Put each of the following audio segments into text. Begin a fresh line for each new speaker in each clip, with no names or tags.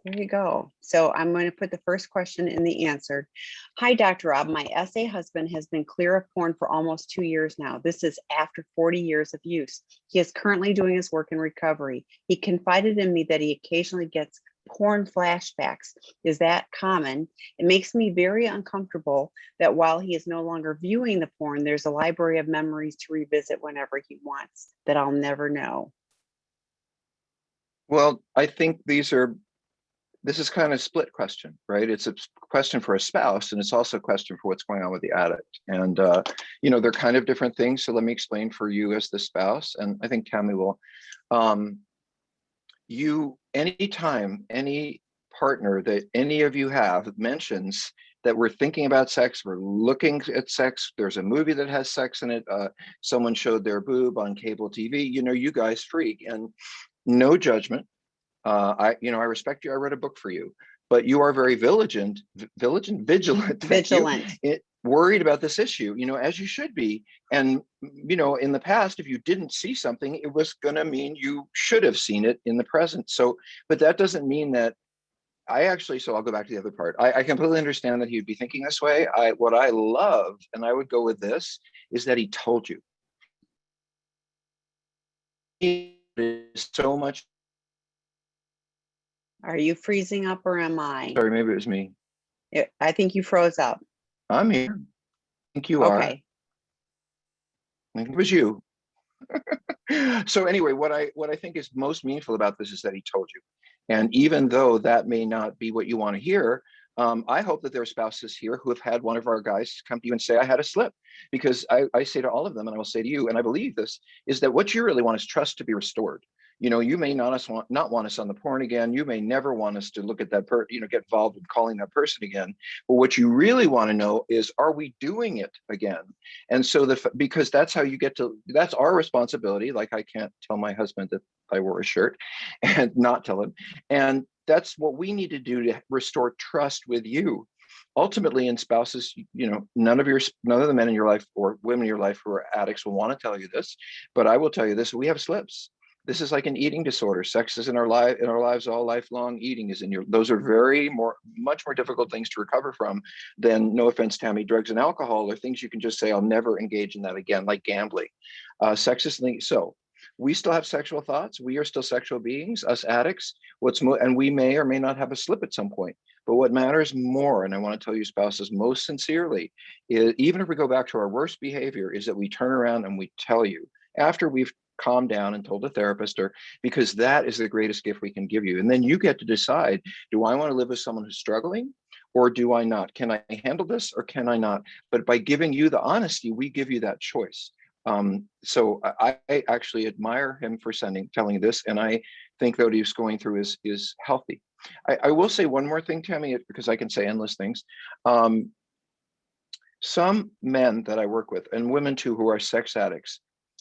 There you go. So I'm going to put the first question in the answer. Hi, Dr. Rob. My SA husband has been clear of porn for almost 2 years now. This is after 40 years of use. He is currently doing his work in recovery. He confided in me that he occasionally gets porn flashbacks. Is that common? It makes me very uncomfortable that while he is no longer viewing the porn, there's a library of memories to revisit whenever he wants that I'll never know.
Well, I think this is kind of a split question, right? It's a question for a spouse, and it's also a question for what's going on with the addict. And, they're kind of different things. So let me explain for you as the spouse, and I think Tammy will. Anytime any partner that any of you have mentions that we're thinking about sex, we're looking at sex, there's a movie that has sex in it, someone showed their boob on cable TV, you guys freak, and no judgment. I respect you. I read a book for you, but you are very vigilant, worried about this issue, as you should be. And, in the past, if you didn't see something, it was going to mean you should have seen it in the present. So, but that doesn't mean that so I'll go back to the other part. I completely understand that he'd be thinking this way. What I love, and I would go with this, is that he told you. He is so much.
Are you freezing up or am I?
Sorry, maybe it was me.
I think you froze up.
I'm here. I think you are. I think it was you. So anyway, what I think is most meaningful about this is that he told you. And even though that may not be what you want to hear, I hope that there are spouses here who have had one of our guys come to you and say, I had a slip. Because I say to all of them, and I will say to you, and I believe this, is that what you really want is trust to be restored. You may not want us on the porn again. You may never want us to look at that get involved in calling that person again. But what you really want to know is, are we doing it again? And so because that's how that's our responsibility. Like, I can't tell my husband that I wore a shirt and not tell him. And that's what we need to do to restore trust with you. Ultimately, in spouses, none of the men in your life or women in your life who are addicts will want to tell you this, but I will tell you this: we have slips. This is like an eating disorder. Sex is in our lives all lifelong. Eating is those are much more difficult things to recover from than, no offense, Tammy, drugs and alcohol, or things you can just say, I'll never engage in that again, like gambling. Sex is so. We still have sexual thoughts. We are still sexual beings, us addicts. And we may or may not have a slip at some point. But what matters more, and I want to tell you spouses most sincerely, is even if we go back to our worst behavior, is that we turn around and we tell you after we've calmed down and told a therapist, because that is the greatest gift we can give you. And then you get to decide, do I want to live with someone who's struggling, or do I not? Can I handle this or can I not? But by giving you the honesty, we give you that choice. So I actually admire him for telling this, and I think that what he's going through is healthy. I will say one more thing, Tammy, because I can say endless things. Some men that I work with, and women too, who are sex addicts,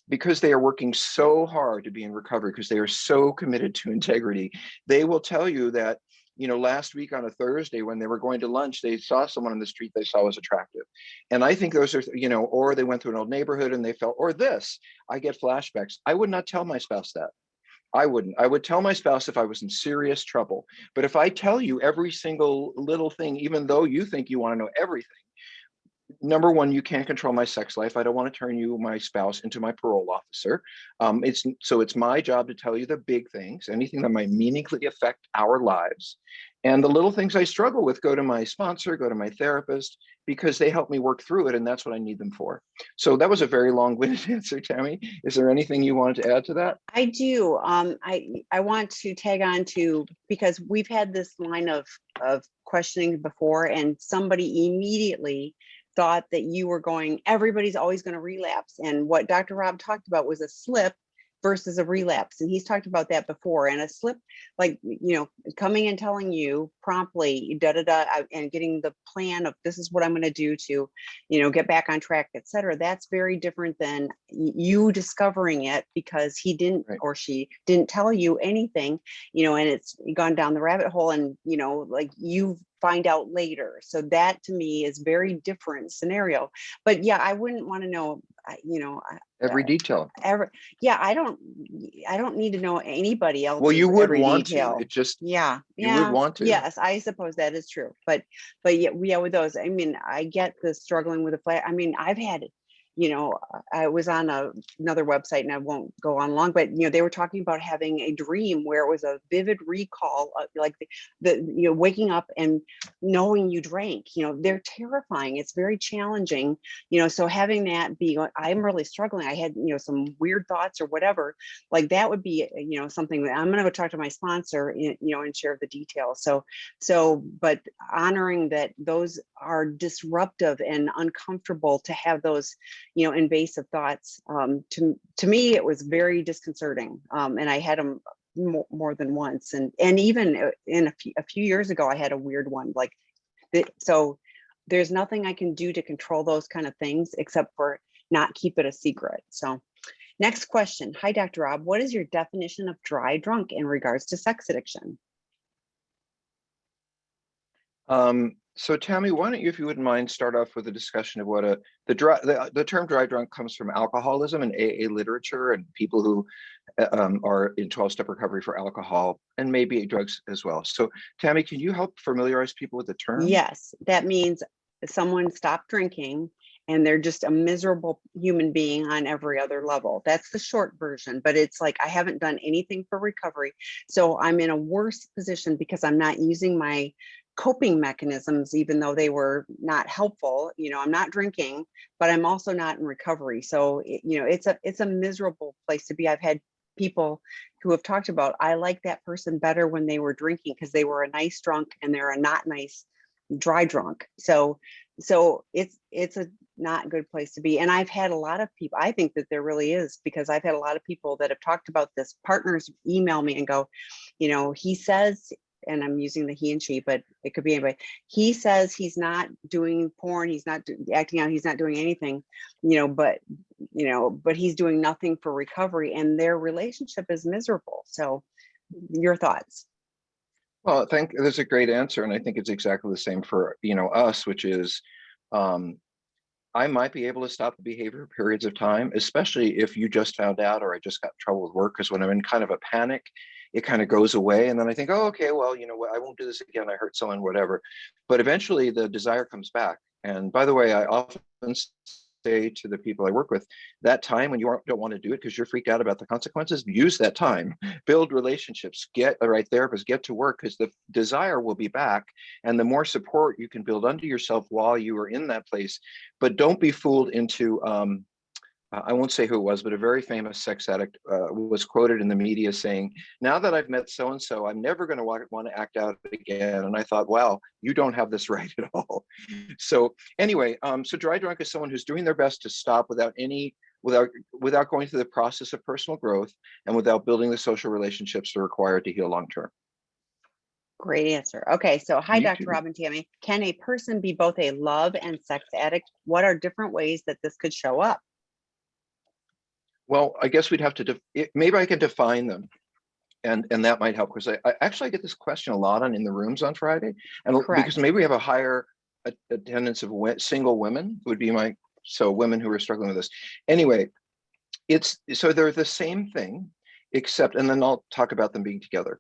because they are working so hard to be in recovery, because they are so committed to integrity, they will tell you that, last week on a Thursday when they were going to lunch, they saw someone on the street they saw was attractive. And I think those are, or they went through an old neighborhood and they felt, or this, I get flashbacks. I would not tell my spouse that. I wouldn't. I would tell my spouse if I was in serious trouble. But if I tell you every single little thing, even though you think you want to know everything, number one, you can't control my sex life. I don't want to turn you, my spouse, into my parole officer. It's my job to tell you the big things, anything that might meaningfully affect our lives. And the little things I struggle with, go to my sponsor, go to my therapist, because they help me work through it. And that's what I need them for. So that was a very long-winded answer, Tammy. Is there anything you wanted to add to that?
I do. I want to tag on to, because we've had this line of questioning before, and somebody immediately thought that you were going, everybody's always going to relapse. And what Dr. Rob talked about was a slip versus a relapse. And he's talked about that before. And a slip, like, coming and telling you promptly, and getting the plan of, this is what I'm going to do to, get back on track, etc. That's very different than you discovering it because he didn't, right, or she didn't tell you anything, and it's gone down the rabbit hole. And, like, you've find out later. So that to me is very different scenario. But yeah, I wouldn't want to know,
every detail.
Yeah, I don't need to know anybody else's
Well, you would
every
want
detail.
to. It just,
yeah,
you would want to.
Yes, I suppose that is true. But yeah, with those, I mean, I get the struggling with the flat. I mean, I've had, I was on another website, and I won't go on long, but they were talking about having a dream where it was a vivid recall of like the waking up and knowing you drank. They're terrifying. It's very challenging. So having that be, I'm really struggling. I had some weird thoughts or whatever, like that would be something that I'm going to go talk to my sponsor, and share the details. But honoring that those are disruptive and uncomfortable to have those invasive thoughts. To me, it was very disconcerting. And I had them more than once. And even in a few years ago, I had a weird one like that. So there's nothing I can do to control those kind of things except for not keep it a secret. So next question. Hi, Dr. Rob. What is your definition of dry drunk in regards to sex addiction?
So Tammy, why don't you, if you wouldn't mind, start off with a discussion of what the term dry drunk comes from alcoholism and AA literature and people who are in 12-step recovery for alcohol and maybe drugs as well. So Tammy, can you help familiarize people with the term?
Yes, that means someone stopped drinking and they're just a miserable human being on every other level. That's the short version, but it's like, I haven't done anything for recovery. So I'm in a worse position because I'm not using my coping mechanisms, even though they were not helpful. I'm not drinking, but I'm also not in recovery. So, it's a miserable place to be. I've had people who have talked about, I like that person better when they were drinking because they were a nice drunk and they're a not nice dry drunk. So it's a not good place to be. And I've had a lot of people, I think that there really is, because I've had a lot of people that have talked about this. Partners email me and go, he says, and I'm using the he and she, but it could be anybody. He says he's not doing porn, he's not acting out, he's not doing anything, but he's doing nothing for recovery, and their relationship is miserable. So, your thoughts?
Well, I think that's a great answer, and I think it's exactly the same for us, which is, I might be able to stop the behavior periods of time, especially if you just found out or I just got in trouble with work, because when I'm in kind of a panic, it kind of goes away. And then I think, oh, okay, well, you know what, I won't do this again. I hurt someone, whatever. But eventually the desire comes back. And by the way, I often say to the people I work with, that time when you don't want to do it because you're freaked out about the consequences, use that time, build relationships, get the right therapist, get to work, because the desire will be back. And the more support you can build under yourself while you are in that place. But don't be fooled into, I won't say who it was, but a very famous sex addict was quoted in the media saying, now that I've met so-and-so, I'm never going to want to act out again. And I thought, wow, you don't have this right at all. So anyway, so dry drunk is someone who's doing their best to stop without going through the process of personal growth and without building the social relationships that are required to heal long-term.
Great answer. Okay, so hi,
You
Dr.
too.
Rob and Tammy. Can a person be both a love and sex addict? What are different ways that this could show up?
Well, I guess we'd have to, maybe I can define them. And that might help, because I actually get this question a lot in the rooms on Friday, and
Correct.
because maybe we have a higher attendance of single women would be so women who are struggling with this. Anyway, so they're the same thing, except, and then I'll talk about them being together.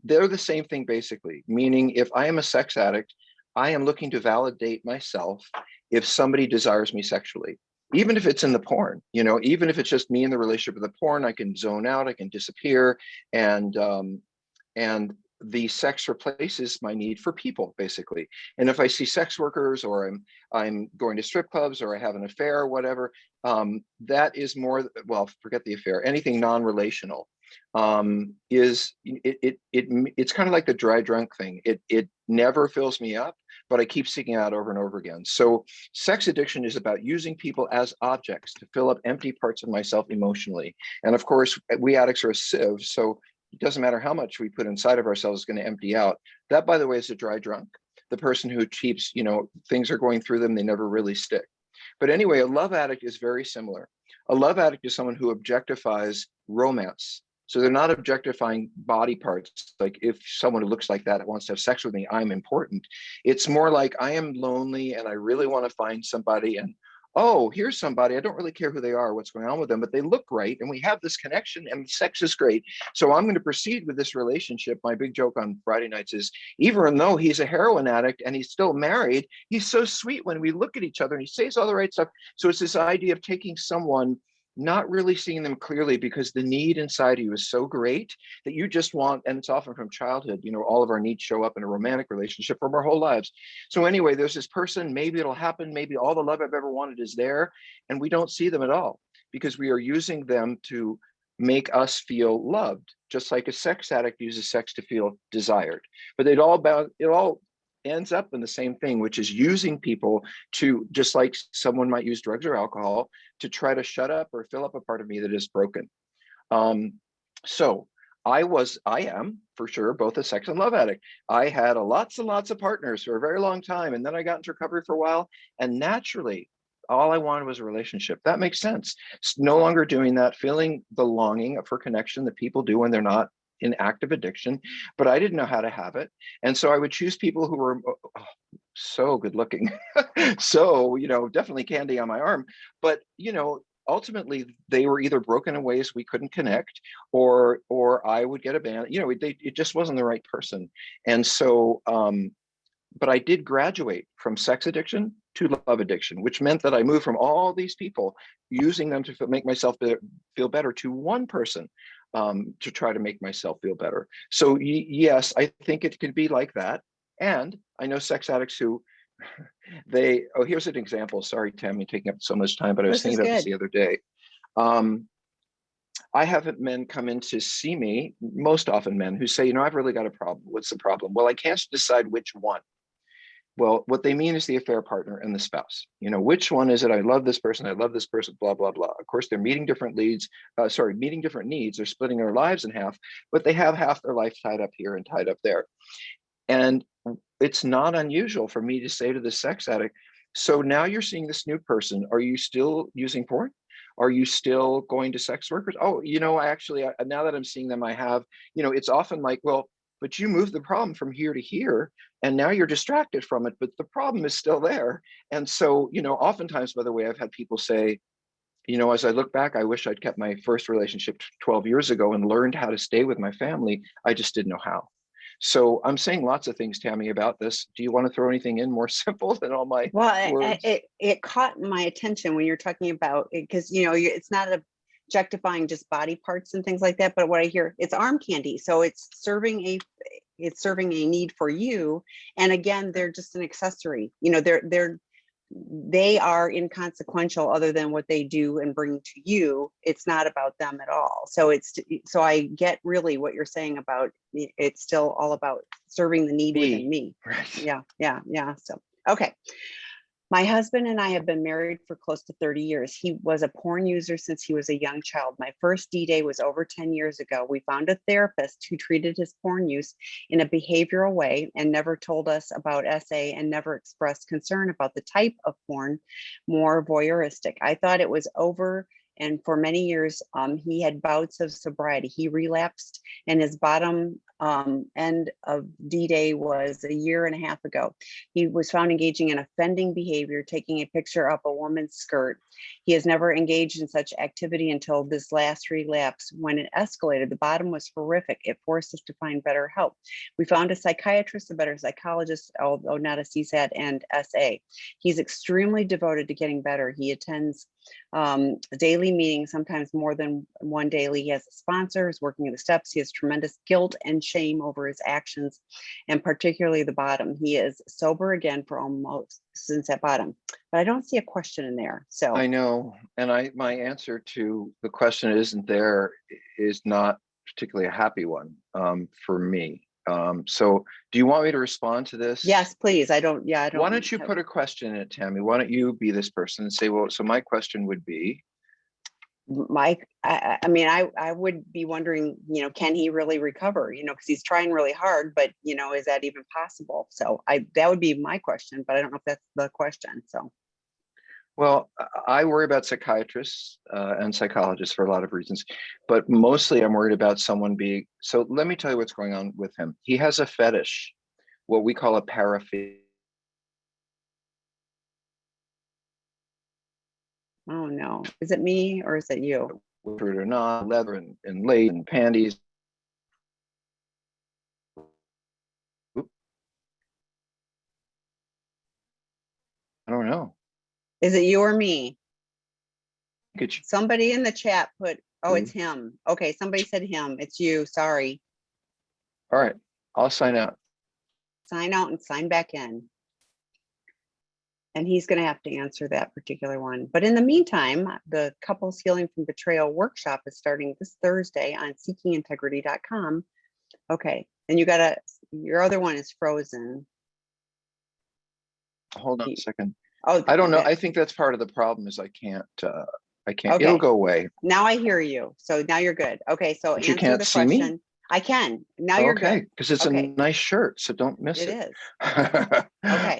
They're the same thing basically, meaning if I am a sex addict, I am looking to validate myself if somebody desires me sexually. Even if it's in the porn, even if it's just me in the relationship with the porn, I can zone out, I can disappear, and the sex replaces my need for people, basically. And if I see sex workers, or I'm going to strip clubs, or I have an affair, or whatever, that is more, well, forget the affair, anything non-relational, it's kind of like the dry drunk thing. It never fills me up, but I keep seeking out over and over again. So sex addiction is about using people as objects to fill up empty parts of myself emotionally. And of course, we addicts are a sieve, so it doesn't matter how much we put inside of ourselves is going to empty out. That, by the way, is a dry drunk. The person who keeps, things are going through them, they never really stick. But anyway, a love addict is very similar. A love addict is someone who objectifies romance, So they're not objectifying body parts. Like if someone who looks like that wants to have sex with me, I'm important. It's more like I am lonely and I really want to find somebody, and oh, here's somebody, I don't really care who they are, what's going on with them, but they look right and we have this connection and sex is great. So I'm going to proceed with this relationship. My big joke on Friday nights is, even though he's a heroin addict and he's still married, he's so sweet when we look at each other and he says all the right stuff. So it's this idea of taking someone, not really seeing them clearly because the need inside you is so great that you just want, and it's often from childhood, you know, all of our needs show up in a romantic relationship from our whole lives. So anyway, there's this person, maybe it'll happen, maybe all the love I've ever wanted is there, and we don't see them at all because we are using them to make us feel loved, just like a sex addict uses sex to feel desired. But it all ends up in the same thing, which is using people to, just like someone might use drugs or alcohol, to try to shut up or fill up a part of me that is broken. So I am for sure both a sex and love addict. I had lots and lots of partners for a very long time, and then I got into recovery for a while, and naturally all I wanted was a relationship. That makes sense. It's no longer doing that, feeling the longing for connection that people do when they're not in active addiction, but I didn't know how to have it. And so I would choose people who were so good looking. So, you know, definitely candy on my arm, but, you know, ultimately they were either broken in ways we couldn't connect, or I would get abandoned. You know, it just wasn't the right person. And so, but I did graduate from sex addiction to love addiction, which meant that I moved from all these people, using them to make myself feel better, to one person, to try to make myself feel better. So yes, I think it could be like that. And I know sex addicts who here's an example. Sorry, Tammy, taking up so much time, but I was thinking about this the other day. I have men come in to see me, most often men, who say, you know, I've really got a problem. What's the problem? Well, I can't decide which one. Well, what they mean is the affair partner and the spouse. You know, which one is it? I love this person, blah, blah, blah. Of course, they're meeting different needs. They're splitting their lives in half, but they have half their life tied up here and tied up there. And it's not unusual for me to say to the sex addict, so now you're seeing this new person. Are you still using porn? Are you still going to sex workers? Oh, you know, now that I'm seeing them, I have, you know, it's often like, well, but you moved the problem from here to here, and now you're distracted from it, but the problem is still there. And so, you know, oftentimes, by the way, I've had people say, you know, as I look back, I wish I'd kept my first relationship 12 years ago and learned how to stay with my family. I just didn't know how. So I'm saying lots of things, Tammy, about this. Do you want to throw anything in more simple than all my words?
It caught my attention when you're talking about it, because, you know, it's not objectifying just body parts and things like that, but what I hear, it's arm candy. So it's serving a need for you. And again, they're just an accessory. You know, they are inconsequential other than what they do and bring to you. It's not about them at all. So I get really what you're saying about it's still all about serving the need within me.
Right.
Yeah. So, okay. My husband and I have been married for close to 30 years. He was a porn user since he was a young child. My first D-Day was over 10 years ago. We found a therapist who treated his porn use in a behavioral way and never told us about SA and never expressed concern about the type of porn, more voyeuristic. I thought it was over. And for many years, he had bouts of sobriety. He relapsed, and his bottom end of D-Day was a year and a half ago. He was found engaging in offending behavior, taking a picture up a woman's skirt. He has never engaged in such activity until this last relapse, when it escalated. The bottom was horrific. It forced us to find better help. We found a psychiatrist, a better psychologist, although not a CSAT, and SA. He's extremely devoted to getting better. He attends daily meetings, sometimes more than one daily. He has a sponsor, is working the steps. He has tremendous guilt and shame over his actions, and particularly the bottom. He is sober again for almost since that bottom, but I don't see a question in there. So
I know, and my answer to the question isn't there is not particularly a happy one for me. So do you want me to respond to this?
Yes, please. I don't.
Why don't you put a question in it, Tammy? Why don't you be this person and say, well, so my question would be,
Mike, I mean, I would be wondering, you know, can he really recover? You know, because he's trying really hard, but, you know, is that even possible? So that would be my question, but I don't know if that's the question. So,
Well, I worry about psychiatrists and psychologists for a lot of reasons, but mostly I'm worried about someone being, so let me tell you what's going on with him. He has a fetish, what we call a paraphilia.
Oh no. Is it me or is it you?
Or not, leather and lace and panties. Oop, I don't know.
Is it you or me?
Get you.
Somebody in the chat put, oh, it's him. Okay, somebody said him. It's you. Sorry.
All right, I'll sign out.
Sign out and sign back in. And he's going to have to answer that particular one. But in the meantime, the Couples Healing from Betrayal workshop is starting this Thursday on seekingintegrity.com. Okay. And your other one is frozen.
Hold on a second.
Oh,
I don't know. I think that's part of the problem is I can't,
okay.
It'll go away.
Now I hear you. So now you're good. Okay. So
but you can't see
question.
Me?
I can. Now you're
okay,
good.
because it's a nice shirt, so don't miss it.
It is. Okay.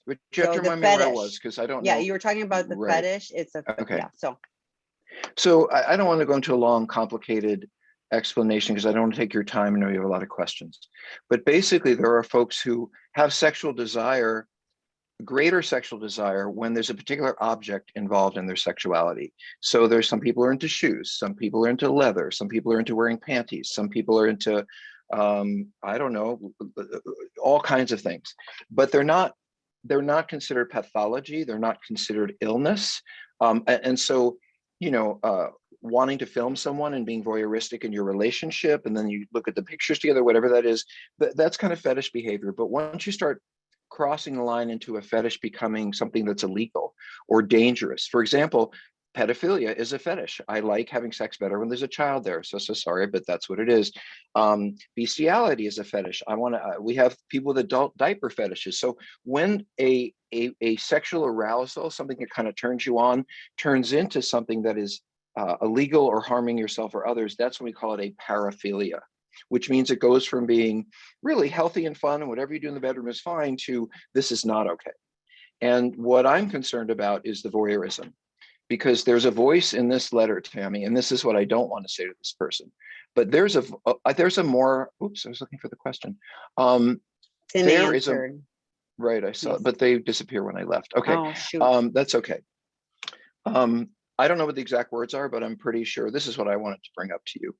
But you have to remind me where I was because I don't know.
Yeah, you were talking about the fetish. It's a
okay.
Yeah.
So I don't want to go into a long, complicated explanation because I don't want to take your time. I know you have a lot of questions. But basically, there are folks who have sexual desire, greater sexual desire, when there's a particular object involved in their sexuality. So there's some people are into shoes, some people are into leather, some people are into wearing panties, some people are into I don't know, all kinds of things. But they're not considered pathology, they're not considered illness. And so, wanting to film someone and being voyeuristic in your relationship, and then you look at the pictures together, whatever that is, that's kind of fetish behavior. But once you start crossing the line into a fetish becoming something that's illegal or dangerous, for example, pedophilia is a fetish. I like having sex better when there's a child there. So sorry, but that's what it is. Bestiality is a fetish. We have people with adult diaper fetishes. So when a sexual arousal, something that kind of turns you on, turns into something that is illegal or harming yourself or others, that's when we call it a paraphilia, which means it goes from being really healthy and fun and whatever you do in the bedroom is fine to this is not okay. And what I'm concerned about is the voyeurism, because there's a voice in this letter, Tammy, and this is what I don't want to say to this person, but there's a more, oops, I was looking for the question. There is a, right, I saw, but they disappear when I left. Okay,
oh, shoot.
That's okay. I don't know what the exact words are, but I'm pretty sure this is what I wanted to bring up to you.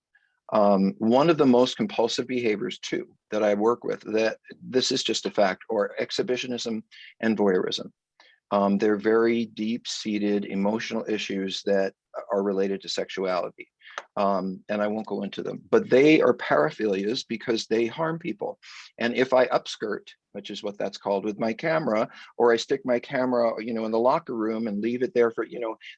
One of the most compulsive behaviors too that I work with, that this is just a fact, or exhibitionism and voyeurism. They're very deep-seated emotional issues that are related to sexuality. And I won't go into them, but they are paraphilias because they harm people. And if I upskirt, which is what that's called, with my camera, or I stick my camera, in the locker room and leave it there for,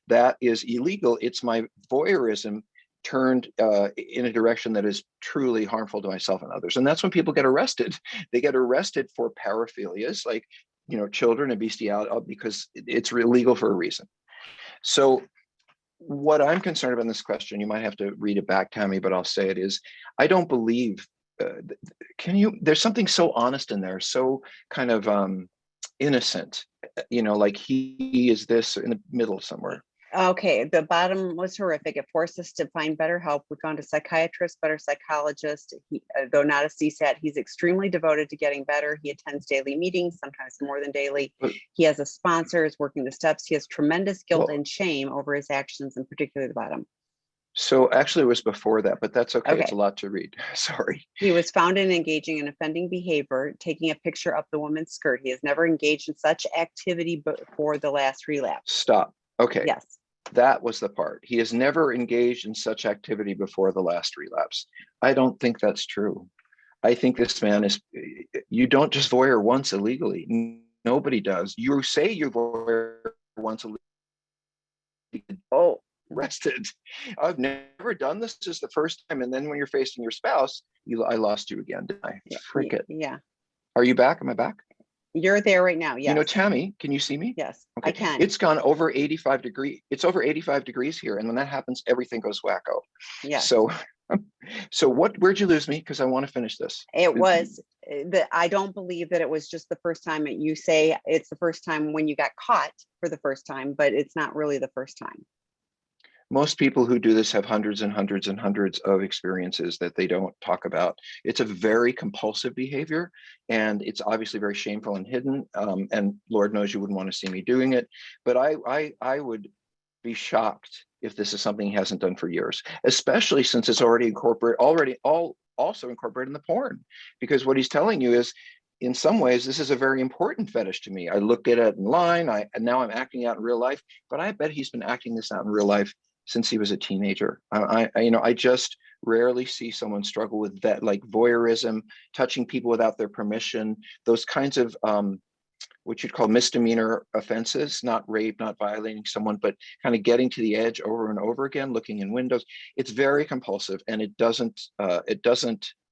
that is illegal. It's my voyeurism turned in a direction that is truly harmful to myself and others. And that's when people get arrested. They get arrested for paraphilias, like, children and bestiality, because it's illegal for a reason. So what I'm concerned about in this question, you might have to read it back, Tammy, but I'll say it is, I don't believe, there's something so honest in there, so kind of innocent, like he is this in the middle somewhere.
Okay, the bottom was horrific. It forced us to find better help. We found a psychiatrist, better psychologist. Though not a CSAT, he's extremely devoted to getting better. He attends daily meetings, sometimes more than daily. He has a sponsor, is working the steps. He has tremendous guilt and shame over his actions, and particularly the bottom.
So actually it was before that, but that's okay. It's a lot to read. Sorry.
He was found in engaging in offending behavior, taking a picture of the woman's skirt. He has never engaged in such activity before the last relapse.
Stop. Okay.
Yes.
That was the part. He has never engaged in such activity before the last relapse. I don't think that's true. I think this man is, you don't just voyeur once illegally. Nobody does. You say you voyeur once illegally. Oh, arrested. I've never done this. This is the first time. And then when you're facing your spouse, I lost you again, didn't I? Freak it.
Yeah.
Are you back? Am I back?
You're there right now. Yes.
Tammy, can you see me?
Yes,
okay.
I can.
It's gone over 85 degrees. It's over 85 degrees here. And when that happens, everything goes wacko.
Yes.
So So where'd you lose me? Because I want to finish this.
It was that I don't believe that it was just the first time. You say it's the first time when you got caught for the first time, but it's not really the first time.
Most people who do this have hundreds and hundreds and hundreds of experiences that they don't talk about. It's a very compulsive behavior, and it's obviously very shameful and hidden. And Lord knows you wouldn't want to see me doing it, but I would be shocked if this is something he hasn't done for years, especially since it's already also incorporated in the porn. Because what he's telling you is, in some ways, this is a very important fetish to me. I looked at it in line, and now I'm acting out in real life, but I bet he's been acting this out in real life since he was a teenager. I just rarely see someone struggle with that, like voyeurism, touching people without their permission, those kinds of what you'd call misdemeanor offenses, not rape, not violating someone, but kind of getting to the edge over and over again, looking in windows. It's very compulsive, and it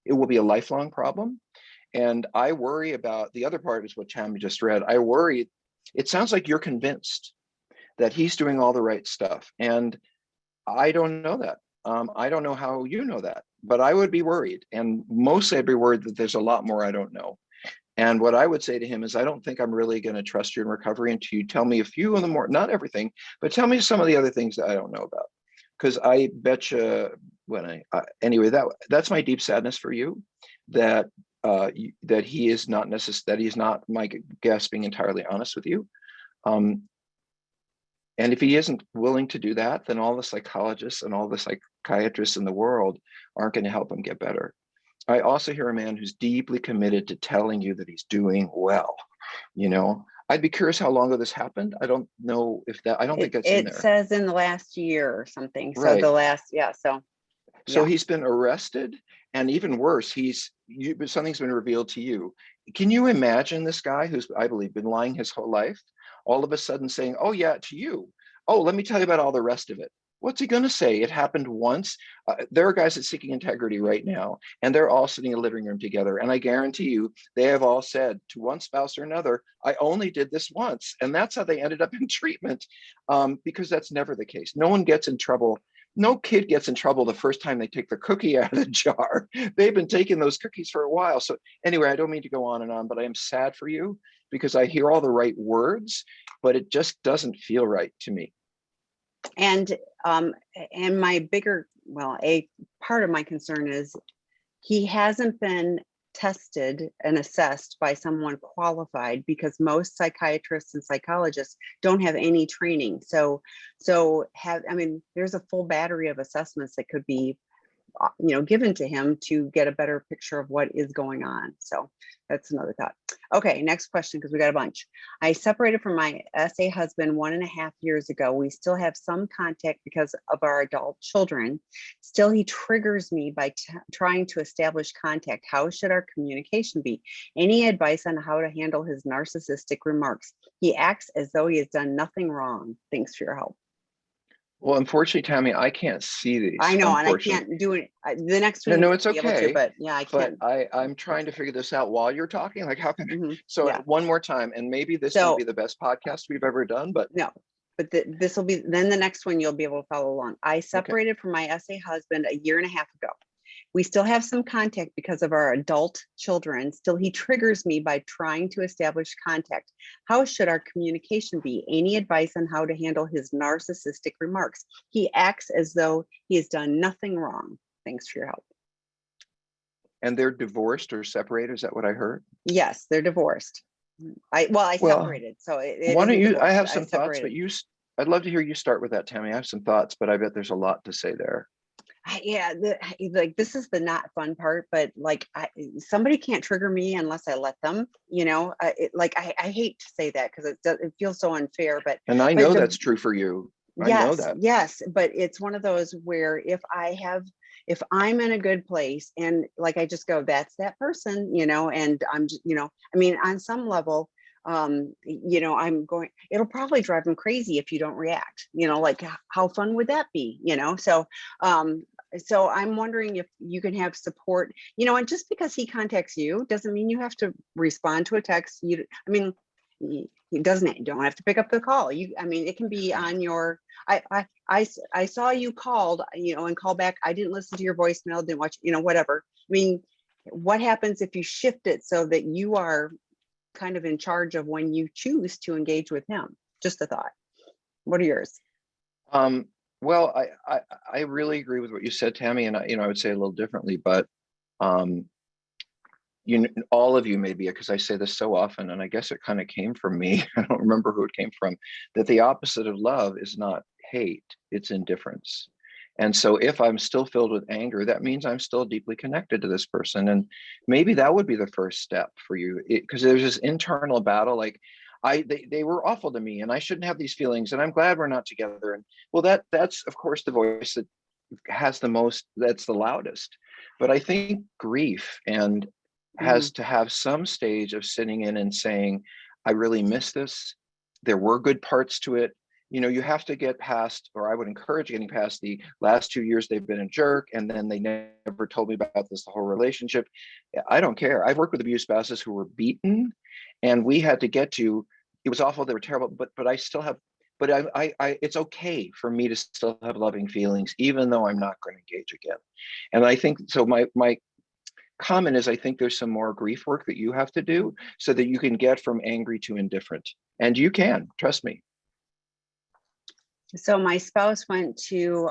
will be a lifelong problem. And I worry about, the other part is what Tammy just read. I worry, it sounds like you're convinced that he's doing all the right stuff. And I don't know that. I don't know how you know that, but I would be worried. And mostly I'd be worried that there's a lot more I don't know. And what I would say to him is, I don't think I'm really going to trust you in recovery until you tell me a few of the more, not everything, but tell me some of the other things that I don't know about. Because I bet you anyway, that's my deep sadness for you, that that he is not that he's not, my guess, being entirely honest with you. And if he isn't willing to do that, then all the psychologists and all the psychiatrists in the world aren't going to help him get better. I also hear a man who's deeply committed to telling you that he's doing well. I'd be curious how long ago this happened. I don't know if that, I don't think that's in there.
It says in the last year or something.
Right.
So the last, yeah.
So he's been arrested, and even worse, something's been revealed to you. Can you imagine this guy who's, I believe, been lying his whole life, all of a sudden saying, oh yeah, to you, oh, let me tell you about all the rest of it? What's he going to say? It happened once. There are guys at Seeking Integrity right now, and they're all sitting in a living room together. And I guarantee you, they have all said to one spouse or another, I only did this once. And that's how they ended up in treatment, because that's never the case. No one gets in trouble. No kid gets in trouble the first time they take the cookie out of the jar. They've been taking those cookies for a while. So anyway, I don't mean to go on and on, but I am sad for you, because I hear all the right words, but it just doesn't feel right to me.
And my bigger, a part of my concern is he hasn't been tested and assessed by someone qualified, because most psychiatrists and psychologists don't have any training. So there's a full battery of assessments that could be given to him to get a better picture of what is going on. So that's another thought. Okay, next question, because we got a bunch. I separated from my SA husband 1.5 years ago. We still have some contact because of our adult children. Still, he triggers me by trying to establish contact. How should our communication be? Any advice on how to handle his narcissistic remarks? He acts as though he has done nothing wrong. Thanks for your help.
Well, unfortunately, Tammy, I can't see these.
I know, and I can't do it. The next one,
no, it's okay.
But yeah, I can't.
But I'm trying to figure this out while you're talking. Like, how can so one more time, and maybe this will be the best podcast we've ever done. But
no, but this will be, then the next one you'll be able to follow along. I separated from my SA husband 1.5 years ago. We still have some contact because of our adult children. Still, he triggers me by trying to establish contact. How should our communication be? Any advice on how to handle his narcissistic remarks? He acts as though he has done nothing wrong. Thanks for your help.
And they're divorced or separated? Is that what I heard?
Yes, they're divorced. I separated. So
why don't you? I have some thoughts, but I'd love to hear you start with that, Tammy. I have some thoughts, but I bet there's a lot to say there.
Yeah, this is the not fun part, but somebody can't trigger me unless I let them. I hate to say that because it feels so unfair, but
I know that's true for you. I know that.
Yes, but it's one of those where if I'm in a good place and I just go, that's that person, and I'm just, on some level, I'm going, it'll probably drive them crazy if you don't react, how fun would that be, so I'm wondering if you can have support, and just because he contacts you doesn't mean you have to respond to a text. he doesn't, don't have to pick up the call. I mean, it can be on your, I saw you called, and call back. I didn't listen to your voicemail, didn't watch, whatever. I mean, what happens if you shift it so that you are kind of in charge of when you choose to engage with him? Just a thought. What are yours?
Well, I really agree with what you said, Tammy, and I would say a little differently, but all of you maybe, because I say this so often, and I guess it kind of came from me. I don't remember who it came from. That the opposite of love is not hate; it's indifference. And so, if I'm still filled with anger, that means I'm still deeply connected to this person, and maybe that would be the first step for you, because there's this internal battle, like. They were awful to me and I shouldn't have these feelings and I'm glad we're not together. And well, that's of course the voice that has the most, that's the loudest. But I think grief and has to have some stage of sitting in and saying, I really miss this. There were good parts to it. You have to get past, or I would encourage getting past the last 2 years they've been a jerk and then they never told me about this, the whole relationship. I don't care. I've worked with abused spouses who were beaten and we had to get to, it was awful, they were terrible, but I still have, but I it's okay for me to still have loving feelings, even though I'm not going to engage again. And I think, so my comment is, I think there's some more grief work that you have to do so that you can get from angry to indifferent. And you can, trust me.
So my spouse went to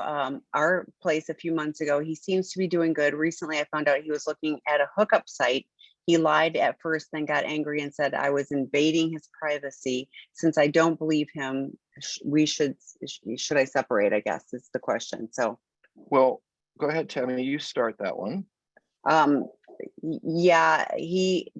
our place a few months ago. He seems to be doing good. Recently, I found out he was looking at a hookup site. He lied at first, then got angry and said I was invading his privacy. Since I don't believe him, should I separate, I guess is the question. So,
well, go ahead, Tammy, you start that one.
Yeah, he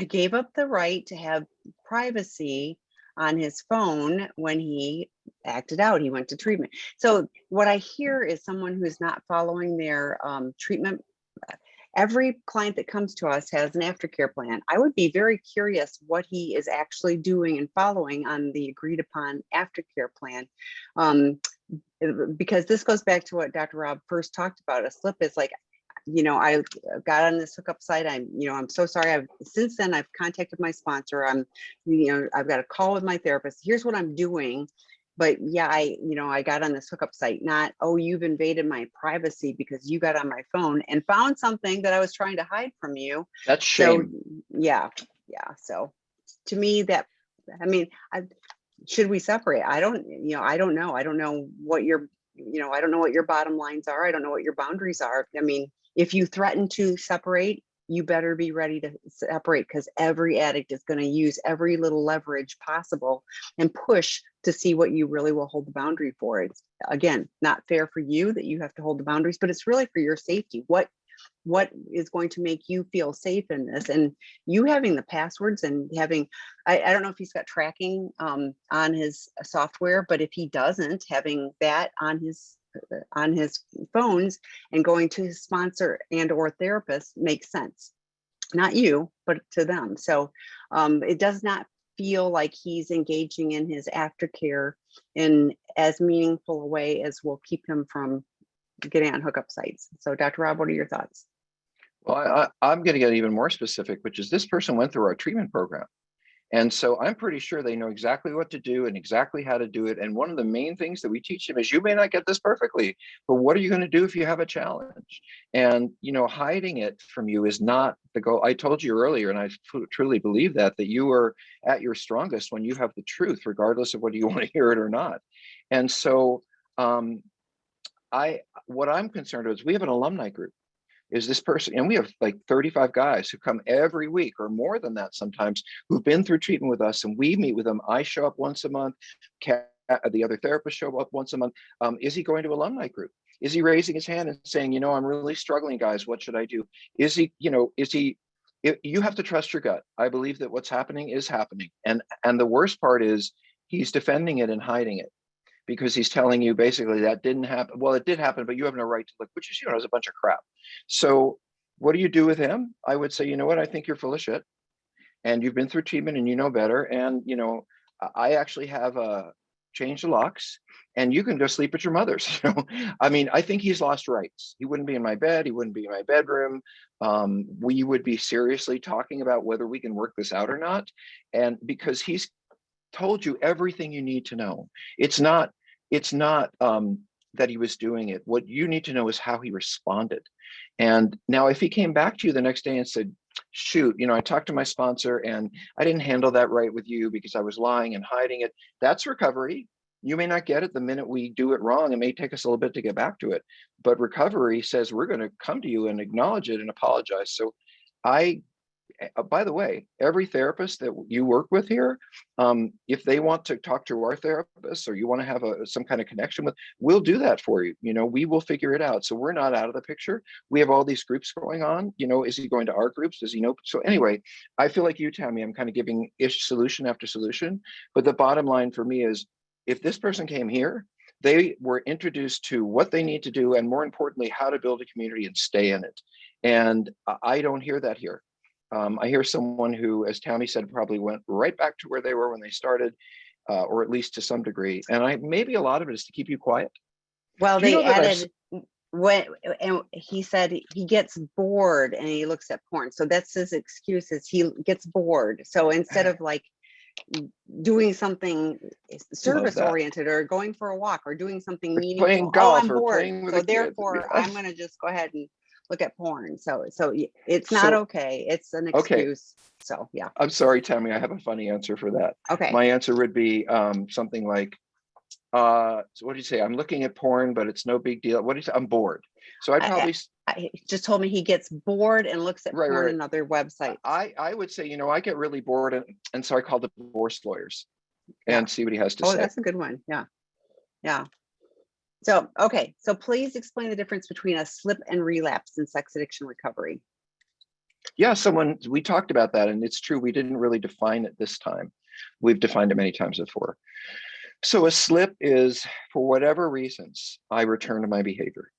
gave up the right to have privacy on his phone when he acted out. He went to treatment. So what I hear is someone who's not following their treatment. Every client that comes to us has an aftercare plan. I would be very curious what he is actually doing and following on the agreed upon aftercare plan. Because this goes back to what Dr. Rob first talked about. A slip is like, I got on this hookup site. I'm so sorry. Since then I've contacted my sponsor. I've got a call with my therapist. Here's what I'm doing. But yeah, I got on this hookup site, not, oh, you've invaded my privacy because you got on my phone and found something that I was trying to hide from you.
That's shame.
So yeah. So to me should we separate? I don't know. I don't know what your, I don't know what your bottom lines are. I don't know what your boundaries are. I mean, if you threaten to separate, you better be ready to separate, because every addict is going to use every little leverage possible and push to see what you really will hold the boundary for. It's, again, not fair for you that you have to hold the boundaries, but it's really for your safety. What is going to make you feel safe in this? And you having the passwords and having, I don't know if he's got tracking on his software, but if he doesn't, having that on his phones and going to his sponsor and or therapist makes sense. Not you, but to them. So it does not feel like he's engaging in his aftercare in as meaningful a way as will keep him from getting on hookup sites. So Dr. Rob, what are your thoughts?
Well, I'm going to get even more specific, which is this person went through our treatment program. And so I'm pretty sure they know exactly what to do and exactly how to do it. And one of the main things that we teach them is, you may not get this perfectly, but what are you going to do if you have a challenge? And, hiding it from you is not the goal. I told you earlier, and I truly believe that you are at your strongest when you have the truth, regardless of whether you want to hear it or not. And so what I'm concerned with is, we have an alumni group. Is this person, and we have like 35 guys who come every week or more than that sometimes, who've been through treatment with us, and we meet with them. I show up once a month, the other therapists show up once a month. Is he going to alumni group? Is he raising his hand and saying, I'm really struggling, guys, what should I do? Is he, you have to trust your gut. I believe that what's happening is happening. And the worst part is, he's defending it and hiding it, because he's telling you basically that didn't happen. Well, it did happen, but you have no right to look, which is, is a bunch of crap. So what do you do with him? I would say, what, I think you're full of shit, and you've been through treatment and you know better. And, I actually have changed the locks, and you can go sleep at your mother's. I mean, I think he's lost rights. He wouldn't be in my bed. He wouldn't be in my bedroom. We would be seriously talking about whether we can work this out or not. And because he's told you everything you need to know. It's not that he was doing it. What you need to know is how he responded. And now if he came back to you the next day and said, shoot, I talked to my sponsor and I didn't handle that right with you because I was lying and hiding it, that's recovery. You may not get it the minute we do it wrong. It may take us a little bit to get back to it, but recovery says we're going to come to you and acknowledge it and apologize. So by the way, every therapist that you work with here, if they want to talk to our therapists or you want to have some kind of connection with, we'll do that for you. We will figure it out. So we're not out of the picture. We have all these groups going on. Is he going to our groups? Does he know? So anyway, I feel like you, Tammy, I'm kind of giving ish solution after solution. But the bottom line for me is, if this person came here, they were introduced to what they need to do, and more importantly, how to build a community and stay in it. And I don't hear that here. I hear someone who, as Tammy said, probably went right back to where they were when they started, or at least to some degree. And maybe a lot of it is to keep you quiet.
Well, they added and he said he gets bored and he looks at porn. So that's his excuse, is he gets bored. So instead of like doing something service oriented or going for a walk or doing something meaningful,
playing golf,
I'm
or
bored.
playing with
so
a
therefore
kid.
I'm going to just go ahead and look at porn. So it's not okay. It's an excuse. Okay. So yeah.
I'm sorry, Tammy, I have a funny answer for that.
Okay.
My answer would be something like, so what do you say? I'm looking at porn, but it's no big deal. What do you say? I'm bored. So I'd probably
I just told me he gets bored and looks at porn and other websites.
I would say, I get really bored, and so I call the divorce lawyers and see what he has to say.
Oh, that's a good one. Yeah. Yeah. So, okay. So please explain the difference between a slip and relapse in sex addiction recovery.
Yeah, we talked about that, and it's true. We didn't really define it this time. We've defined it many times before. So a slip is, for whatever reasons, I return to my behavior.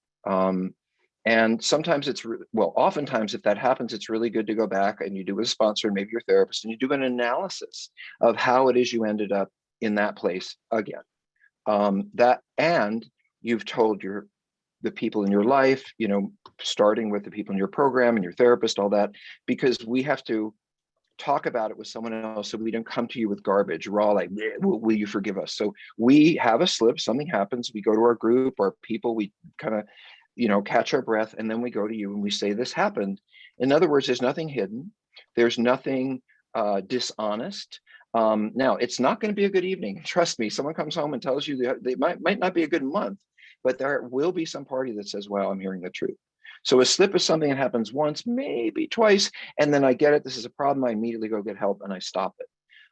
And sometimes oftentimes if that happens, it's really good to go back and you do with a sponsor and maybe your therapist, and you do an analysis of how it is you ended up in that place again. And you've told the people in your life, starting with the people in your program and your therapist, all that, because we have to talk about it with someone else so we don't come to you with garbage raw, like, will you forgive us? So we have a slip, something happens, we go to our group, our people, we kind of catch our breath, and then we go to you and we say, this happened. In other words, there's nothing hidden, there's nothing dishonest. Now, it's not going to be a good evening. Trust me, someone comes home and tells you they might not be a good month, but there will be some party that says, wow, I'm hearing the truth. So a slip is something that happens once, maybe twice, and then I get it, this is a problem, I immediately go get help and I stop it.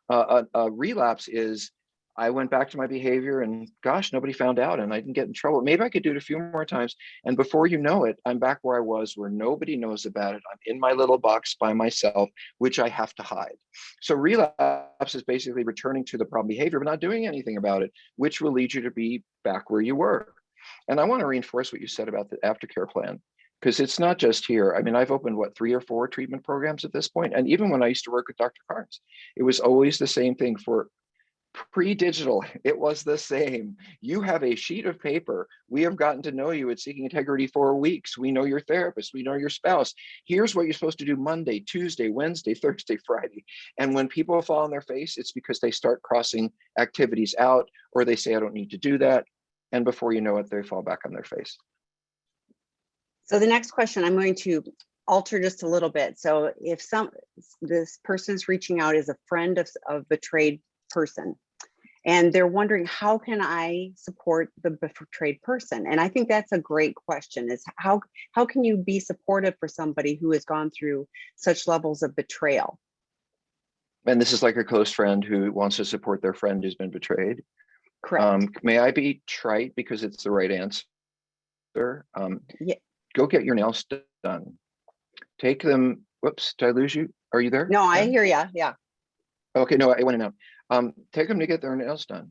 A relapse is, I went back to my behavior and gosh, nobody found out and I didn't get in trouble. Maybe I could do it a few more times. And before you know it, I'm back where I was, where nobody knows about it. I'm in my little box by myself, which I have to hide. So relapse is basically returning to the problem behavior, but not doing anything about it, which will lead you to be back where you were. And I want to reinforce what you said about the aftercare plan, because it's not just here. I mean, I've opened 3 or 4 treatment programs at this point. And even when I used to work with Dr. Carnes, it was always the same thing. For pre-digital, it was the same. You have a sheet of paper. We have gotten to know you at Seeking Integrity for weeks. We know your therapist. We know your spouse. Here's what you're supposed to do Monday, Tuesday, Wednesday, Thursday, Friday. And when people fall on their face, it's because they start crossing activities out, or they say, I don't need to do that. And before you know it, they fall back on their face.
So the next question I'm going to alter just a little bit. So if this person's reaching out as a friend of a betrayed person, and they're wondering, how can I support the betrayed person? And I think that's a great question, is how can you be supportive for somebody who has gone through such levels of betrayal?
And this is like a close friend who wants to support their friend who's been betrayed.
Correct.
May I be trite because it's the right answer?
Yeah.
Go get your nails done. Take them. Whoops, did I lose you? Are you there?
No, I hear you. Yeah.
Okay, no, I went in now. Take them to get their nails done.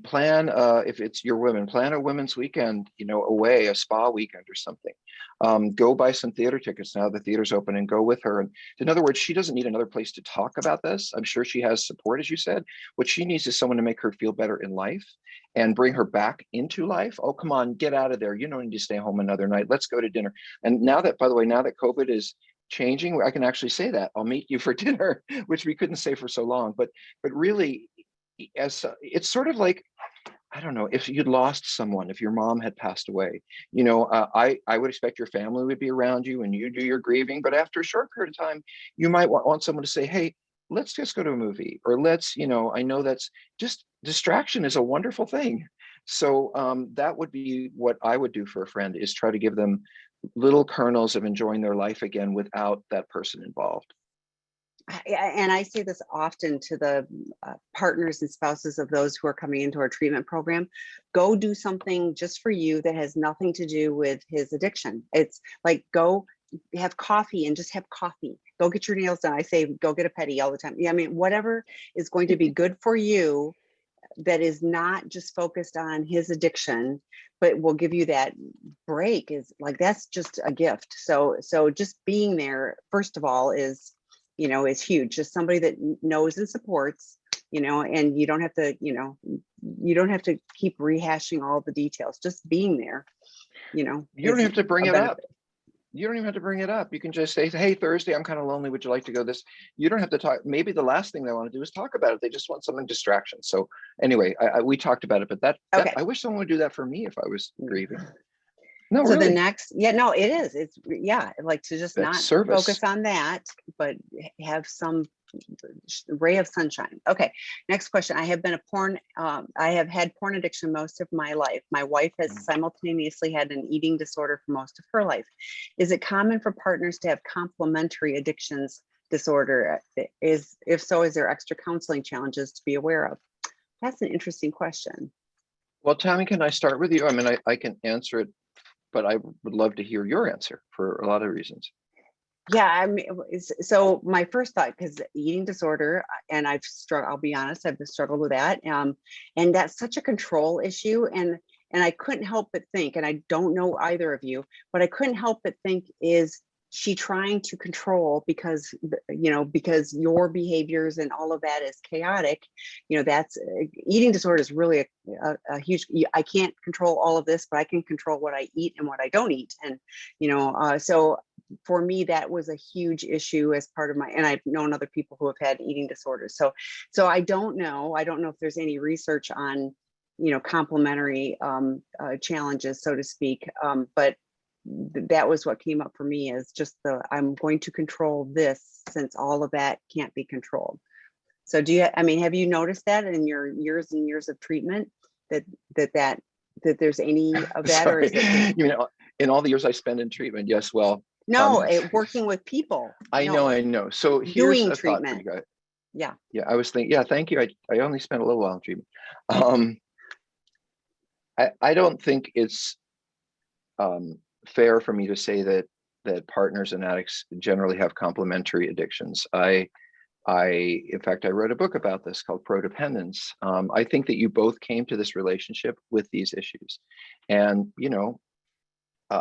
Plan, if it's your women, plan a women's weekend, away, a spa weekend or something. Go buy some theater tickets now the theater's open and go with her. And in other words, she doesn't need another place to talk about this. I'm sure she has support, as you said. What she needs is someone to make her feel better in life and bring her back into life. Oh, come on, get out of there. You don't need to stay home another night. Let's go to dinner. And now that, by the way, now that COVID is changing, I can actually say that I'll meet you for dinner, which we couldn't say for so long. But really, it's sort of like, I don't know, if you'd lost someone, if your mom had passed away, I would expect your family would be around you and you do your grieving. But after a short period of time, you might want someone to say, hey, let's just go to a movie, or let's, I know that's just distraction is a wonderful thing. So that would be what I would do for a friend, is try to give them little kernels of enjoying their life again without that person involved.
And I say this often to the partners and spouses of those who are coming into our treatment program: go do something just for you that has nothing to do with his addiction. It's like, go have coffee and just have coffee. Go get your nails done. I say, go get a pedi all the time. Yeah, I mean, whatever is going to be good for you, that is not just focused on his addiction, but will give you that break, is like, that's just a gift. So just being there, first of all, is huge. Just somebody that knows and supports, and you don't have to, you don't have to keep rehashing all the details. Just being there,
you don't have to bring it up. You don't even have to bring it up. You can just say, hey, Thursday, I'm kind of lonely. Would you like to go this? You don't have to talk. Maybe the last thing they want to do is talk about it. They just want something distraction. So anyway, we talked about it, but that I wish someone would do that for me if I was grieving. No,
so
really.
The next, no, it is. It's like to just not focus on that, but have some ray of sunshine. Okay, next question. I have had porn addiction most of my life. My wife has simultaneously had an eating disorder for most of her life. Is it common for partners to have complementary addictions disorder? If so, is there extra counseling challenges to be aware of? That's an interesting question.
Well, Tammy, can I start with you? I mean, I can answer it, but I would love to hear your answer for a lot of reasons.
Yeah, I mean, so my first thought, because eating disorder, and I'll be honest, I've struggled with that. And that's such a control issue. And I couldn't help but think, and I don't know either of you, but I couldn't help but think, is she trying to control because your behaviors and all of that is chaotic? That's eating disorder is really a huge, I can't control all of this, but I can control what I eat and what I don't eat. And, so for me, that was a huge issue as part of and I've known other people who have had eating disorders. So I don't know if there's any research on, complementary challenges, so to speak. But that was what came up for me, is just I'm going to control this, since all of that can't be controlled. So have you noticed that in your years and years of treatment, that there's any of that?
Sorry. Or is it in all the years I spent in treatment? Yes. Well,
no, working with people.
I know. So here's a thought for you guys.
Yeah.
I was thinking, thank you. I only spent a little while in treatment. I don't think it's fair for me to say that partners and addicts generally have complementary addictions. In fact, I wrote a book about this called Prodependence. I think that you both came to this relationship with these issues. And,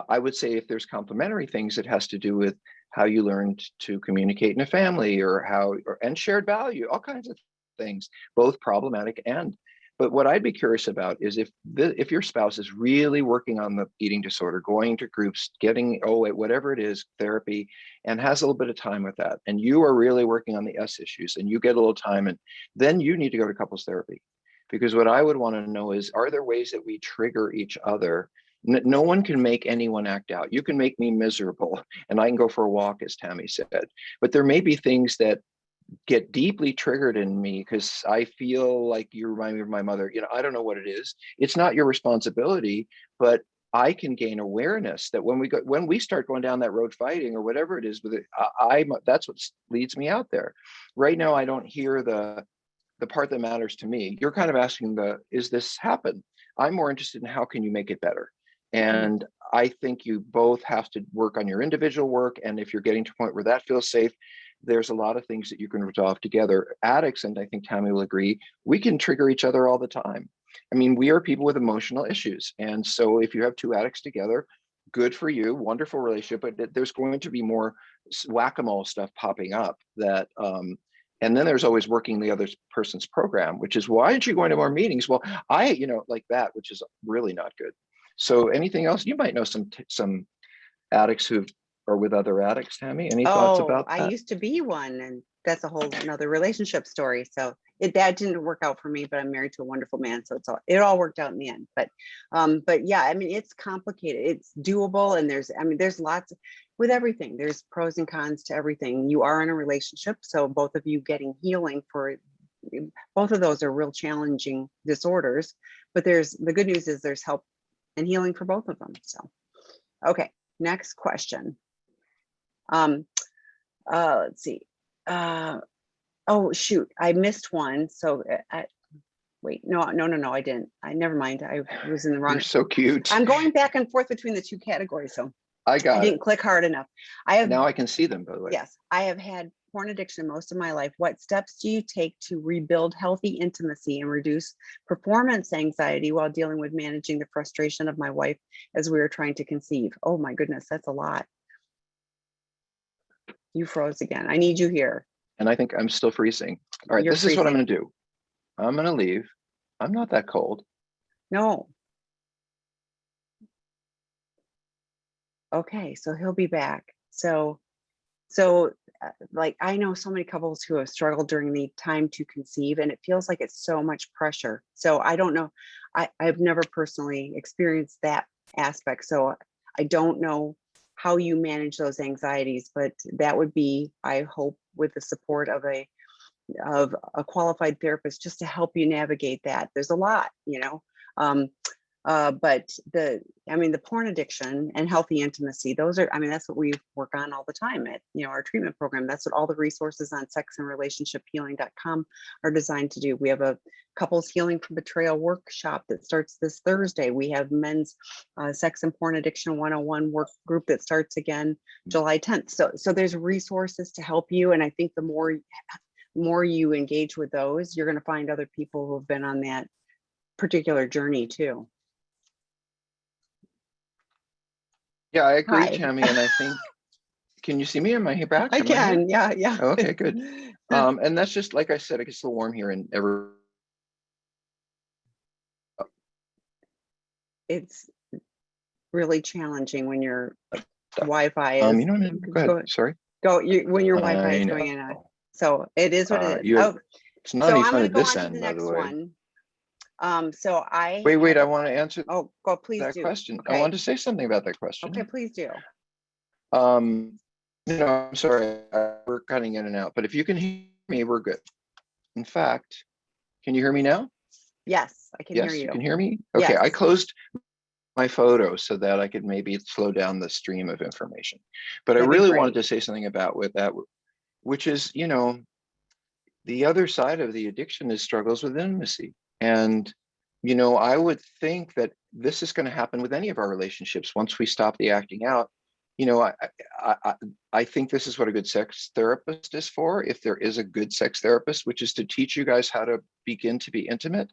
I would say if there's complementary things, it has to do with how you learned to communicate in a family, and shared value, all kinds of things, both problematic and. But what I'd be curious about is if your spouse is really working on the eating disorder, going to groups, getting whatever it is, therapy, and has a little bit of time with that, and you are really working on the S issues, and you get a little time, and then you need to go to couples therapy. Because what I would want to know is, are there ways that we trigger each other? No one can make anyone act out. You can make me miserable, and I can go for a walk, as Tammy said. But there may be things that get deeply triggered in me because I feel like you remind me of my mother. I don't know what it is. It's not your responsibility, but I can gain awareness that when we start going down that road fighting or whatever it is with it, that's what leads me out there. Right now, I don't hear the part that matters to me. You're kind of asking is this happen? I'm more interested in how can you make it better? And I think you both have to work on your individual work. And if you're getting to a point where that feels safe, there's a lot of things that you can resolve together. Addicts, and I think Tammy will agree, we can trigger each other all the time. I mean, we are people with emotional issues. And so if you have two addicts together, good for you, wonderful relationship, but there's going to be more whack-a-mole stuff popping up that, and then there's always working the other person's program, which is, why aren't you going to more meetings? Well, like that, which is really not good. So anything else? You might know some addicts who are with other addicts, Tammy. Any thoughts about that?
I used to be one, and that's a whole another relationship story. So that didn't work out for me, but I'm married to a wonderful man. So it all worked out in the end. But yeah, I mean, it's complicated. It's doable. And there's lots with everything. There's pros and cons to everything. You are in a relationship. So both of you getting healing for both of those are real challenging disorders, but the good news is there's help and healing for both of them. So, okay, next question. Let's see. Oh shoot, I missed one. So wait, no, I didn't. Never mind. I was in the wrong.
You're so cute.
I'm going back and forth between the two categories, so
I didn't
click hard enough.
Now I can see them, by the way.
Yes, I have had porn addiction most of my life. What steps do you take to rebuild healthy intimacy and reduce performance anxiety while dealing with managing the frustration of my wife as we were trying to conceive? Oh my goodness, that's a lot. You froze again. I need you here.
And I think I'm still freezing. All right, this is what I'm going to do. I'm going to leave. I'm not that cold.
No. Okay, so he'll be back. So like I know so many couples who have struggled during the time to conceive, and it feels like it's so much pressure. So I don't know. I've never personally experienced that aspect. So I don't know how you manage those anxieties, but that would be, I hope, with the support of a qualified therapist, just to help you navigate that. There's a lot, but the porn addiction and healthy intimacy, that's what we work on all the time at, our treatment program. That's what all the resources on sexandrelationshiphealing.com are designed to do. We have a couples healing from betrayal workshop that starts this Thursday. We have men's sex and porn addiction 101 work group that starts again July 10th. So there's resources to help you. And I think the more you engage with those, you're going to find other people who have been on that particular journey too.
Yeah, I agree, Tammy. And I think, can you see me? Am I back?
I can. Yeah.
Oh, okay, good. And that's just, like I said, it gets a little warm here and
it's really challenging when your Wi-Fi is.
You know what I mean? Go ahead. Sorry.
When your Wi-Fi is going in and out. So it is what it is.
It's not any fun at this end, by the way.
One.
Wait, I want to answer
please
that
do.
question.
Okay.
I wanted to say something about that question.
Okay, please do.
I'm sorry, we're cutting in and out, but if you can hear me, we're good. In fact, can you hear me now?
Yes, I can hear you.
Yes, you can hear me? Okay, yes. I closed my photo so that I could maybe slow down the stream of information. But I really wanted to say something about with that, which is, the other side of the addiction is struggles with intimacy. And, I would think that this is going to happen with any of our relationships once we stop the acting out. I think this is what a good sex therapist is for, if there is a good sex therapist, which is to teach you guys how to begin to be intimate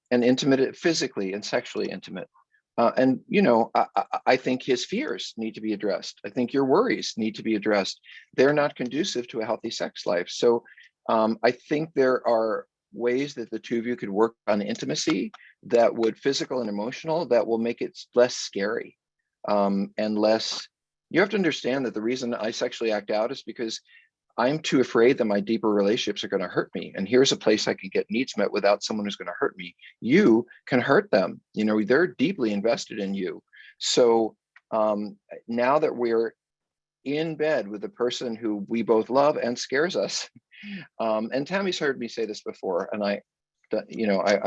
and intimate physically and sexually intimate. I think his fears need to be addressed. I think your worries need to be addressed. They're not conducive to a healthy sex life. So I think there are ways that the two of you could work on intimacy that would physical and emotional that will make it less scary and less. You have to understand that the reason I sexually act out is because I'm too afraid that my deeper relationships are going to hurt me. And here's a place I can get needs met without someone who's going to hurt me. You can hurt them. They're deeply invested in you. So now that we're in bed with the person who we both love and scares us, and Tammy's heard me say this before, and I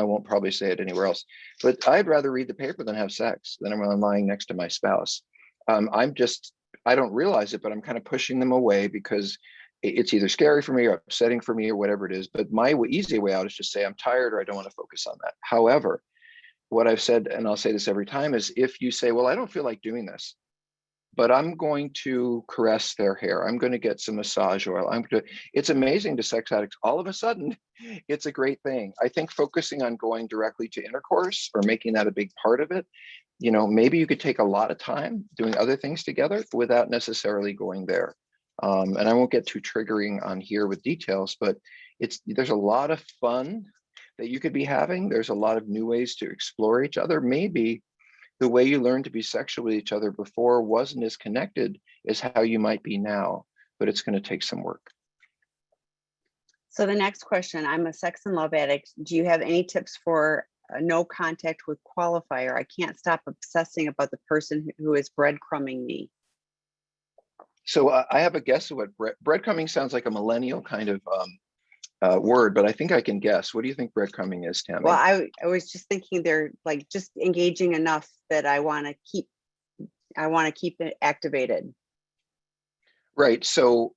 won't probably say it anywhere else, but I'd rather read the paper than have sex than I'm lying next to my spouse. I don't realize it, but I'm kind of pushing them away because it's either scary for me or upsetting for me or whatever it is. But my easy way out is just say I'm tired or I don't want to focus on that. However, what I've said, and I'll say this every time, is if you say, well, I don't feel like doing this, but I'm going to caress their hair, I'm going to get some massage oil, it's amazing to sex addicts. All of a sudden, it's a great thing. I think focusing on going directly to intercourse or making that a big part of it, maybe you could take a lot of time doing other things together without necessarily going there. And I won't get too triggering on here with details, but there's a lot of fun that you could be having. There's a lot of new ways to explore each other. Maybe the way you learned to be sexual with each other before wasn't as connected as how you might be now, but it's going to take some work.
So the next question, I'm a sex and love addict. Do you have any tips for no contact with qualifier? I can't stop obsessing about the person who is breadcrumbing me.
So I have a guess of what breadcrumbing sounds like, a millennial kind of word, but I think I can guess. What do you think breadcrumbing is, Tammy?
Well, I was just thinking they're like just engaging enough that I want to keep it activated.
Right. So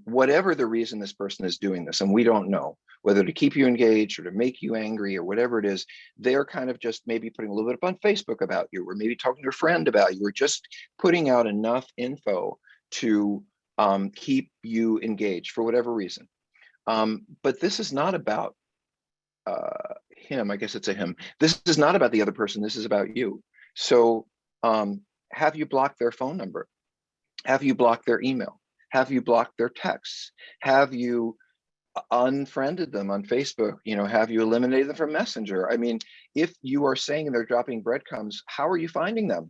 whatever the reason this person is doing this, and we don't know whether to keep you engaged or to make you angry or whatever it is, they're kind of just maybe putting a little bit up on Facebook about you, or maybe talking to a friend about you, or just putting out enough info to keep you engaged for whatever reason. But this is not about him. I guess it's a him. This is not about the other person. This is about you. So have you blocked their phone number? Have you blocked their email? Have you blocked their texts? Have you unfriended them on Facebook? Have you eliminated them from Messenger? I mean, if you are saying they're dropping breadcrumbs, how are you finding them?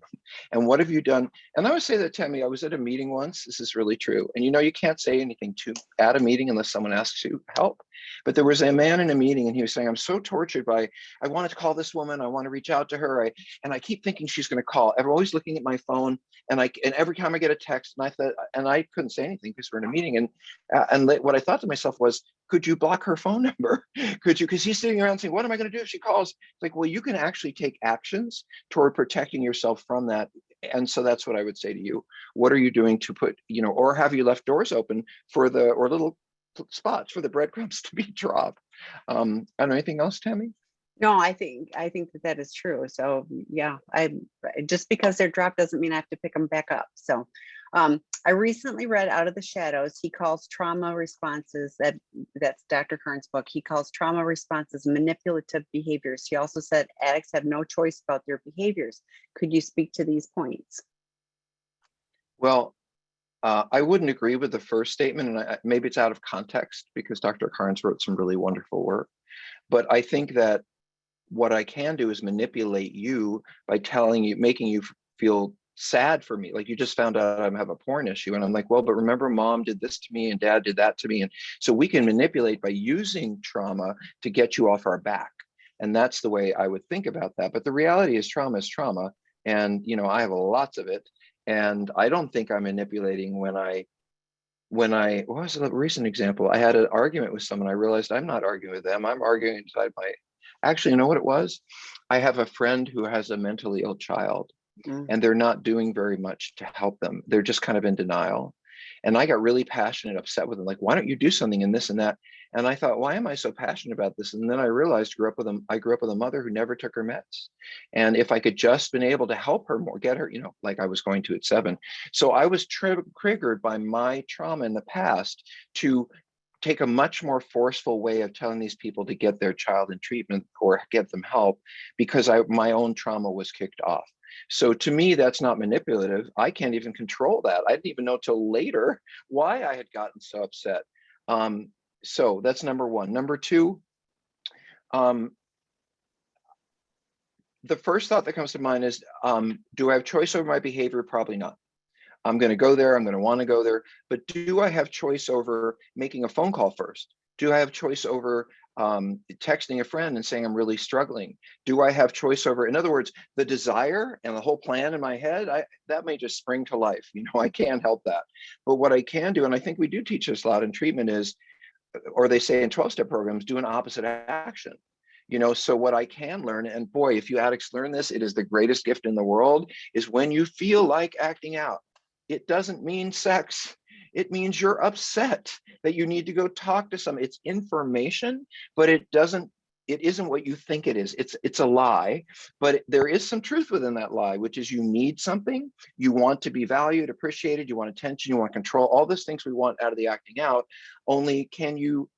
And what have you done? And I would say that, Tammy, I was at a meeting once. This is really true. And you can't say anything at a meeting unless someone asks you help. But there was a man in a meeting and he was saying, I'm so tortured by, I wanted to call this woman. I want to reach out to her. And I keep thinking she's going to call. I'm always looking at my phone. And every time I get a text, and I couldn't say anything because we're in a meeting. And what I thought to myself was, could you block her phone number? Could you? Because he's sitting around saying, what am I going to do if she calls? It's like, well, you can actually take actions toward protecting yourself from that. And so that's what I would say to you. What are you doing to put, or have you left doors open or little spots for the breadcrumbs to be dropped? I don't know, anything else, Tammy?
No, I think that is true. So yeah, I just because they're dropped doesn't mean I have to pick them back up. So I recently read Out of the Shadows. He calls trauma responses, that's Dr. Kern's book. He calls trauma responses manipulative behaviors. He also said addicts have no choice about their behaviors. Could you speak to these points?
Well, I wouldn't agree with the first statement, and maybe it's out of context because Dr. Carnes wrote some really wonderful work. But I think that what I can do is manipulate you by making you feel sad for me. Like, you just found out I have a porn issue. And I'm like, well, but remember, mom did this to me and dad did that to me. And so we can manipulate by using trauma to get you off our back. And that's the way I would think about that. But the reality is trauma is trauma. And, I have lots of it. And I don't think I'm manipulating when I what was a recent example? I had an argument with someone. I realized I'm not arguing with them. I'm arguing inside actually, you know what it was? I have a friend who has a mentally ill child, and they're not doing very much to help them. They're just kind of in denial. And I got really passionate, upset with them, like, why don't you do something in this and that? And I thought, why am I so passionate about this? And then I realized I grew up with a mother who never took her meds. And if I could just been able to help her more, get her, like I was going to at 7. So I was triggered by my trauma in the past to take a much more forceful way of telling these people to get their child in treatment or get them help, because my own trauma was kicked off. So to me, that's not manipulative. I can't even control that. I didn't even know till later why I had gotten so upset. So that's number one. Number two, the first thought that comes to mind is, do I have choice over my behavior? Probably not. I'm going to go there. I'm going to want to go there. But do I have choice over making a phone call first? Do I have choice over texting a friend and saying I'm really struggling? Do I have choice over, in other words, the desire and the whole plan in my head, that may just spring to life. I can't help that. But what I can do, and I think we do teach this a lot in treatment, is, or they say in 12-step programs, do an opposite action. So what I can learn, and boy, if you addicts learn this, it is the greatest gift in the world, is when you feel like acting out. It doesn't mean sex. It means you're upset that you need to go talk to someone. It's information, but it isn't what you think it is. It's a lie, but there is some truth within that lie, which is you need something. You want to be valued, appreciated, you want attention, you want control, all those things we want out of the acting out. Only can you,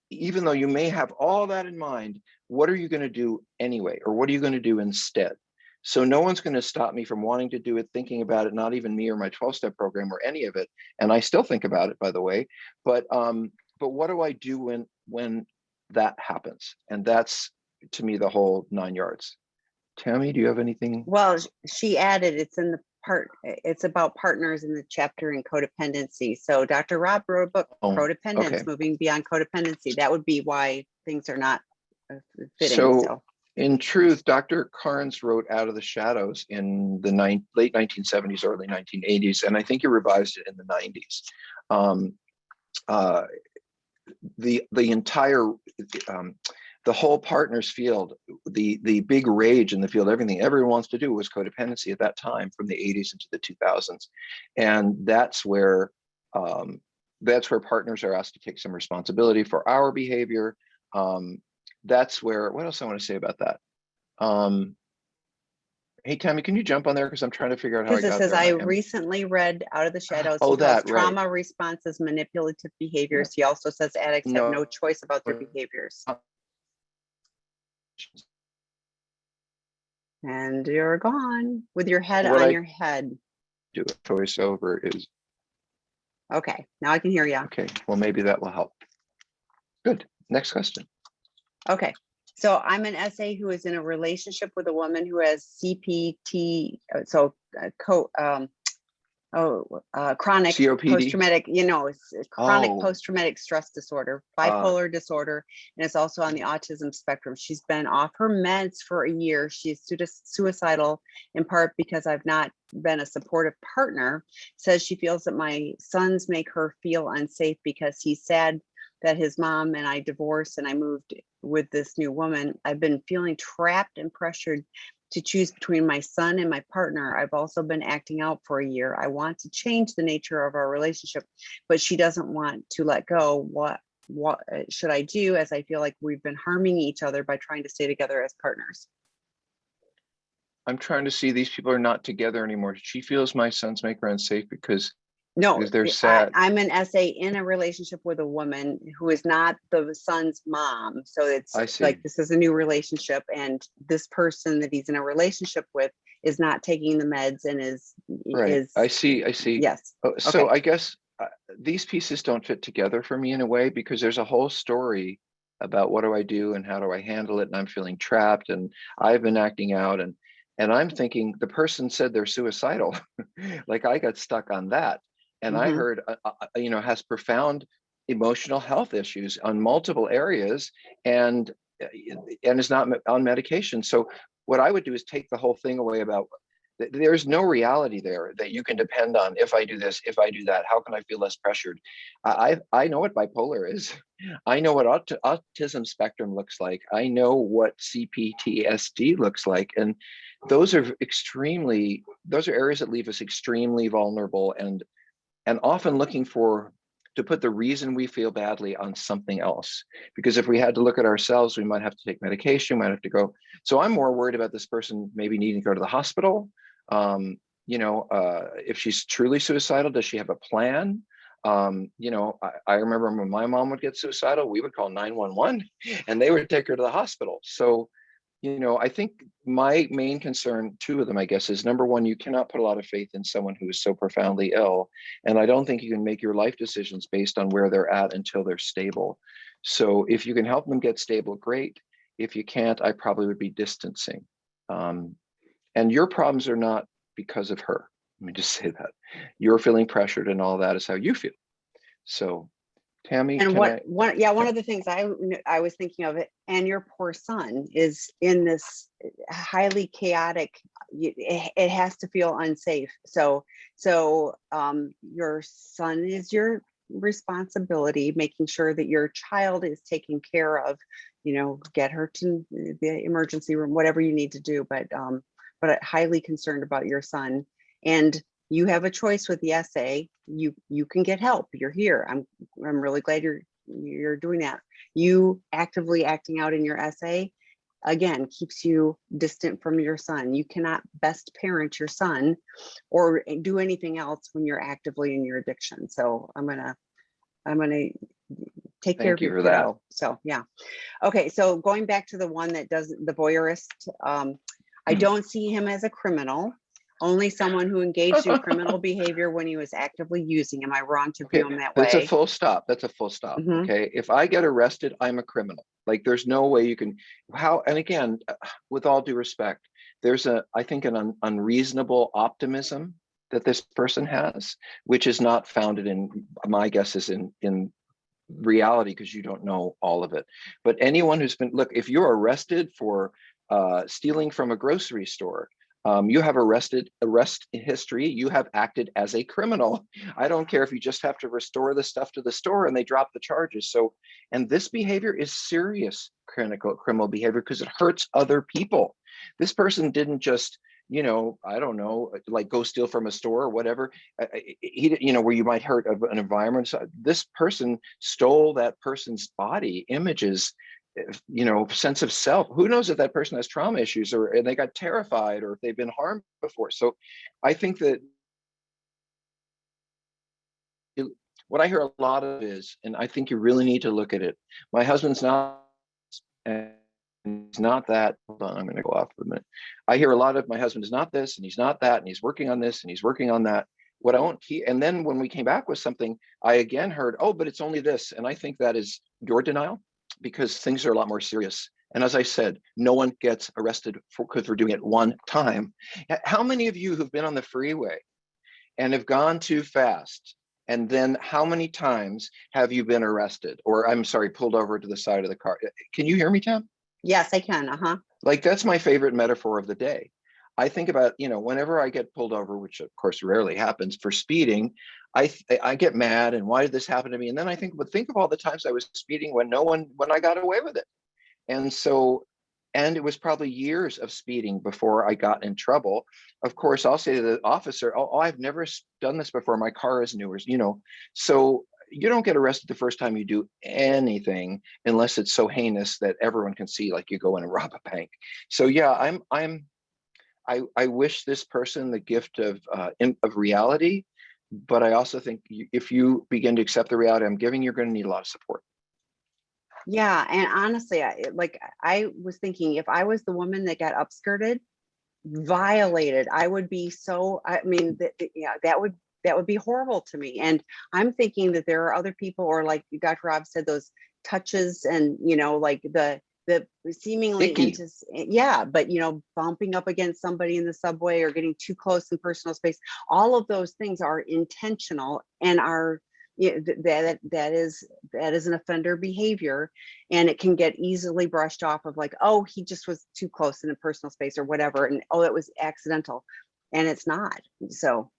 even though you may have all that in mind, what are you going to do anyway? Or what are you going to do instead? So no one's going to stop me from wanting to do it, thinking about it, not even me or my 12-step program or any of it. And I still think about it, by the way. But what do I do when that happens? And that's, to me, the whole 9 yards. Tammy, do you have anything?
Well, she added, it's in the it's about partners in the chapter in codependency. So Dr. Rob wrote a book, Codependence,
okay.
Moving Beyond Codependency. That would be why things are not fitting.
So in truth, Dr. Carnes wrote Out of the Shadows in the late 1970s, early 1980s, and I think he revised it in the 90s. The entire the whole partners field, the big rage in the field, everything everyone wants to do was codependency at that time, from the 80s into the 2000s, and that's where partners are asked to take some responsibility for our behavior. That's where, what else I want to say about that? Hey, Tammy, can you jump on there? Because I'm trying to figure out how I got
says,
there.
I recently read Out of the Shadows.
Oh,
He calls
that,
trauma
right.
responses manipulative behaviors. He also says addicts have no choice about their behaviors. And you're gone with your head on your head.
Do a voiceover is.
Okay, now I can hear you.
Okay, well, maybe that will help. Good. Next question.
Okay, so I'm an SA who is in a relationship with a woman who has CPT, chronic
COPD?
post-traumatic, chronic post-traumatic stress disorder, bipolar disorder, and it's also on the autism spectrum. She's been off her meds for a year. She's suicidal in part because I've not been a supportive partner. Says she feels that my sons make her feel unsafe because he's sad that his mom and I divorced and I moved with this new woman. I've been feeling trapped and pressured to choose between my son and my partner. I've also been acting out for a year. I want to change the nature of our relationship, but she doesn't want to let go. What should I do, as I feel like we've been harming each other by trying to stay together as partners?
I'm trying to see, these people are not together anymore. She feels my sons make her unsafe because they're sad.
I'm an SA in a relationship with a woman who is not the son's mom. So it's like, this is a new relationship, and this person that he's in a relationship with is not taking the meds and is
I see.
Yes.
So I guess these pieces don't fit together for me in a way, because there's a whole story about what do I do and how do I handle it, and I'm feeling trapped and I've been acting out, and I'm thinking the person said they're suicidal. Like, I got stuck on that. And I heard, has profound emotional health issues on multiple areas, and is not on medication. So what I would do is take the whole thing away about, there's no reality there that you can depend on. If I do this, if I do that, how can I feel less pressured? I know what bipolar is. I know what autism spectrum looks like. I know what CPTSD looks like. And those are areas that leave us extremely vulnerable, and often looking to put the reason we feel badly on something else. Because if we had to look at ourselves, we might have to take medication, might have to go. So I'm more worried about this person maybe needing to go to the hospital. If she's truly suicidal, does she have a plan? I remember when my mom would get suicidal, we would call 911 and they would take her to the hospital. So I think my main concern, two of them, I guess, is number one, you cannot put a lot of faith in someone who is so profoundly ill. And I don't think you can make your life decisions based on where they're at until they're stable. So if you can help them get stable, great. If you can't, I probably would be distancing. And your problems are not because of her. Let me just say that. You're feeling pressured, and all that is how you feel. So Tammy,
and one of the things I was thinking of it, and your poor son is in this highly chaotic, it has to feel unsafe. So your son is your responsibility, making sure that your child is taken care of, get her to the emergency room, whatever you need to do, but highly concerned about your son. And you have a choice with the SA. You can get help. You're here. I'm really glad you're doing that. You actively acting out in your SA, again, keeps you distant from your son. You cannot best parent your son or do anything else when you're actively in your addiction. So I'm gonna take care of you for that. So yeah. Okay, so going back to the one that does the voyeurist, I don't see him as a criminal. Only someone who engaged in criminal behavior when he was actively using. Am I wrong to view him that way?
That's a full stop. Okay. If I get arrested, I'm a criminal. Like, there's no way you can, and again, with all due respect, there's I think an unreasonable optimism that this person has, which is not founded in, my guess is in reality, because you don't know all of it. But anyone who's been, look, if you're arrested for stealing from a grocery store, you have arrest history, you have acted as a criminal. I don't care if you just have to restore the stuff to the store and they drop the charges. So, and this behavior is serious criminal behavior because it hurts other people. This person didn't just, I don't know, like go steal from a store or whatever. He, where you might hurt an environment. So this person stole that person's body images, sense of self. Who knows if that person has trauma issues and they got terrified or if they've been harmed before. So I think that what I hear a lot of is, and I think you really need to look at it. My husband's not, and he's not that. Hold on, I'm going to go off for a minute. I hear a lot of, my husband is not this and he's not that and he's working on this and he's working on that. What I won't, and then when we came back with something, I again heard, oh, but it's only this. And I think that is your denial, because things are a lot more serious. And as I said, no one gets arrested because we're doing it one time. How many of you who've been on the freeway and have gone too fast, and then how many times have you been arrested, or I'm sorry, pulled over to the side of the car? Can you hear me, Tam?
Yes, I can.
Like, that's my favorite metaphor of the day. I think about, whenever I get pulled over, which of course rarely happens, for speeding, I get mad and why did this happen to me? And then I think of all the times I was speeding when I got away with it. And so, and it was probably years of speeding before I got in trouble. Of course, I'll say to the officer, oh, I've never done this before. My car is newer, So you don't get arrested the first time you do anything unless it's so heinous that everyone can see, like you go in and rob a bank. So yeah, I wish this person the gift of reality, but I also think if you begin to accept the reality I'm giving, you're going to need a lot of support.
Yeah, and honestly, I was thinking, if I was the woman that got upskirted, violated, I would be so. I mean, that would be horrible to me. And I'm thinking that there are other people, or like Dr. Rob said, those touches, and like the seemingly but bumping up against somebody in the subway or getting too close in personal space, all of those things are intentional and are that is an offender behavior, and it can get easily brushed off of like, oh, he just was too close in a personal space or whatever, and oh, it was accidental, and it's not. So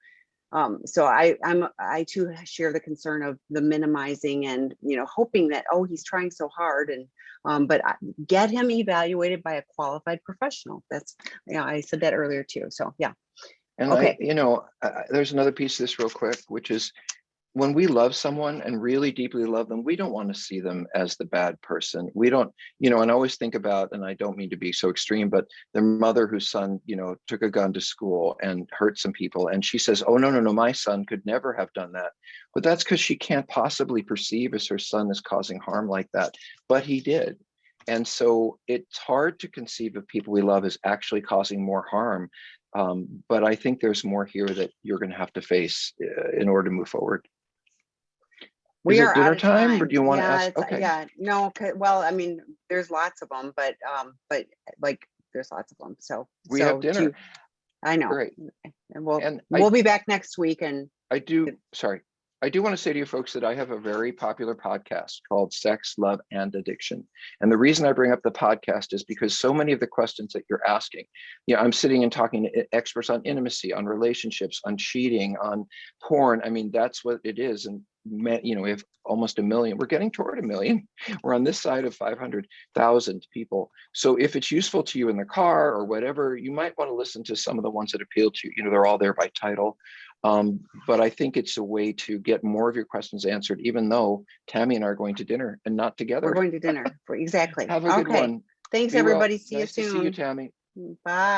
I too share the concern of the minimizing and hoping that, oh, he's trying so hard, and but get him evaluated by a qualified professional. That's, I said that earlier too. So yeah.
And okay. There's another piece of this real quick, which is, when we love someone and really deeply love them, we don't want to see them as the bad person. We don't, and I always think about, and I don't mean to be so extreme, but the mother whose son, took a gun to school and hurt some people. And she says, oh, no, my son could never have done that. But that's because she can't possibly perceive as her son is causing harm like that. But he did. And so it's hard to conceive of people we love as actually causing more harm. But I think there's more here that you're going to have to face in order to move forward.
We are dinner time,
or do you want to ask?
Okay. Yeah, no, well, I mean, there's lots of them, but like there's lots of them. So
we have dinner.
I know.
Great.
And we'll be back next week. And
I do want to say to you folks that I have a very popular podcast called Sex, Love, and Addiction. And the reason I bring up the podcast is because so many of the questions that you're asking, I'm sitting and talking to experts on intimacy, on relationships, on cheating, on porn. I mean, that's what it is. And we have almost 1 million. We're getting toward 1 million. We're on this side of 500,000 people. So if it's useful to you in the car or whatever, you might want to listen to some of the ones that appeal to you. They're all there by title. But I think it's a way to get more of your questions answered, even though Tammy and I are going to dinner and not together.
We're going to dinner. Exactly.
Have a good one.
Thanks, everybody. See you
soon.
Nice
to see you, Tammy.
Bye.